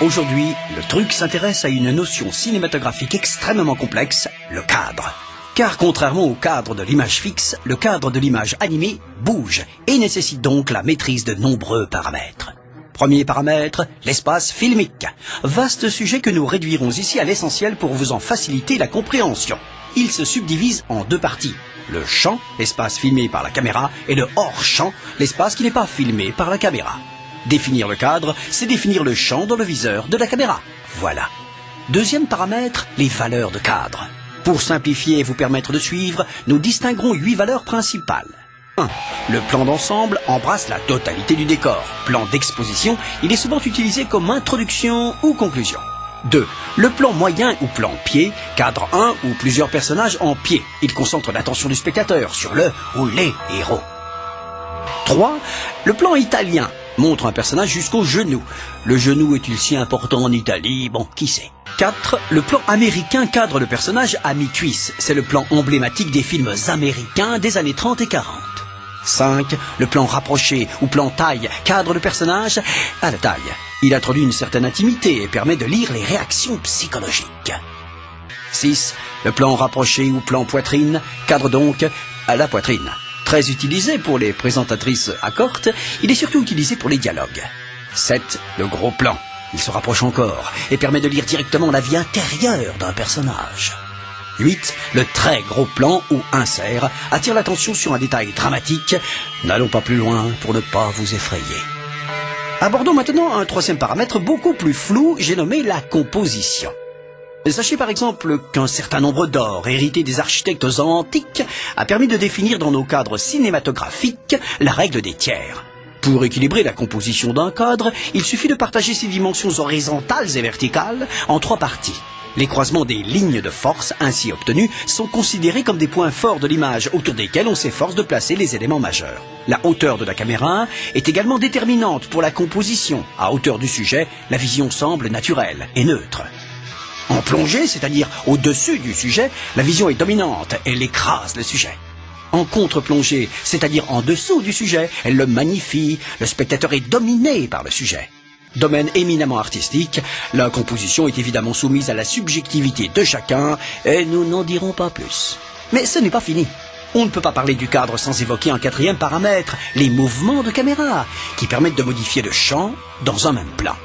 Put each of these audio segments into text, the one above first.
Aujourd'hui, le truc s'intéresse à une notion cinématographique extrêmement complexe, le cadre. Car contrairement au cadre de l'image fixe, le cadre de l'image animée bouge et nécessite donc la maîtrise de nombreux paramètres. Premier paramètre, l'espace filmique. Vaste sujet que nous réduirons ici à l'essentiel pour vous en faciliter la compréhension. Il se subdivise en deux parties. Le champ, l'espace filmé par la caméra, et le hors-champ, l'espace qui n'est pas filmé par la caméra. Définir le cadre, c'est définir le champ dans le viseur de la caméra. Voilà. Deuxième paramètre, les valeurs de cadre. Pour simplifier et vous permettre de suivre, nous distinguerons 8 valeurs principales. 1. Le plan d'ensemble embrasse la totalité du décor. Plan d'exposition, il est souvent utilisé comme introduction ou conclusion. 2. Le plan moyen ou plan pied cadre un ou plusieurs personnages en pied. Il concentre l'attention du spectateur sur le ou les héros. 3. Le plan italien montre un personnage jusqu'au genou. Le genou est-il si important en Italie? Bon, qui sait. 4. Le plan américain cadre le personnage à mi-cuisse. C'est le plan emblématique des films américains des années 30 et 40. 5. Le plan rapproché ou plan taille cadre le personnage à la taille. Il introduit une certaine intimité et permet de lire les réactions psychologiques. 6. Le plan rapproché ou plan poitrine cadre donc à la poitrine. Très utilisé pour les présentatrices à corte, il est surtout utilisé pour les dialogues. 7. Le gros plan. Il se rapproche encore et permet de lire directement la vie intérieure d'un personnage. 8. Le très gros plan ou insert attire l'attention sur un détail dramatique. N'allons pas plus loin pour ne pas vous effrayer. Abordons maintenant un troisième paramètre beaucoup plus flou, j'ai nommé la composition. Sachez par exemple qu'un certain nombre d'or hérité des architectes antiques a permis de définir dans nos cadres cinématographiques la règle des tiers. Pour équilibrer la composition d'un cadre, il suffit de partager ses dimensions horizontales et verticales en 3 parties. Les croisements des lignes de force ainsi obtenus sont considérés comme des points forts de l'image autour desquels on s'efforce de placer les éléments majeurs. La hauteur de la caméra est également déterminante pour la composition. À hauteur du sujet, la vision semble naturelle et neutre. En plongée, c'est-à-dire au-dessus du sujet, la vision est dominante, elle écrase le sujet. En contre-plongée, c'est-à-dire en dessous du sujet, elle le magnifie, le spectateur est dominé par le sujet. Domaine éminemment artistique, la composition est évidemment soumise à la subjectivité de chacun, et nous n'en dirons pas plus. Mais ce n'est pas fini. On ne peut pas parler du cadre sans évoquer un quatrième paramètre, les mouvements de caméra, qui permettent de modifier le champ dans un même plan.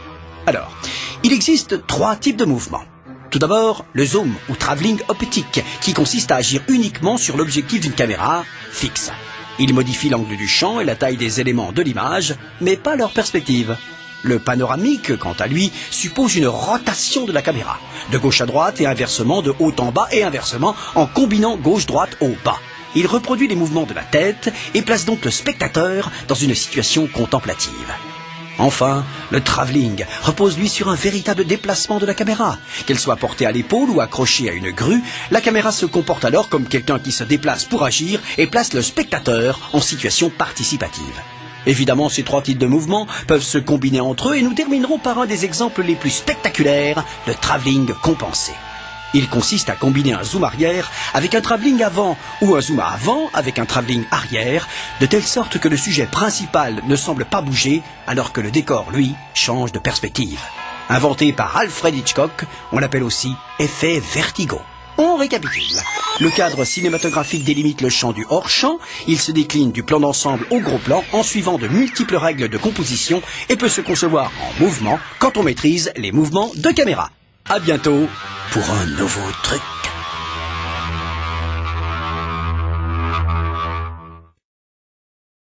Alors, il existe 3 types de mouvements. Tout d'abord, le zoom ou travelling optique, qui consiste à agir uniquement sur l'objectif d'une caméra fixe. Il modifie l'angle du champ et la taille des éléments de l'image, mais pas leur perspective. Le panoramique, quant à lui, suppose une rotation de la caméra, de gauche à droite et inversement, de haut en bas et inversement, en combinant gauche-droite au bas. Il reproduit les mouvements de la tête et place donc le spectateur dans une situation contemplative. Enfin, le travelling repose lui sur un véritable déplacement de la caméra. Qu'elle soit portée à l'épaule ou accrochée à une grue, la caméra se comporte alors comme quelqu'un qui se déplace pour agir et place le spectateur en situation participative. Évidemment, ces 3 types de mouvements peuvent se combiner entre eux et nous terminerons par un des exemples les plus spectaculaires, le travelling compensé. Il consiste à combiner un zoom arrière avec un travelling avant ou un zoom avant avec un travelling arrière, de telle sorte que le sujet principal ne semble pas bouger alors que le décor, lui, change de perspective. Inventé par Alfred Hitchcock, on l'appelle aussi effet vertigo. On récapitule. Le cadre cinématographique délimite le champ du hors-champ, il se décline du plan d'ensemble au gros plan en suivant de multiples règles de composition et peut se concevoir en mouvement quand on maîtrise les mouvements de caméra. À bientôt pour un nouveau truc.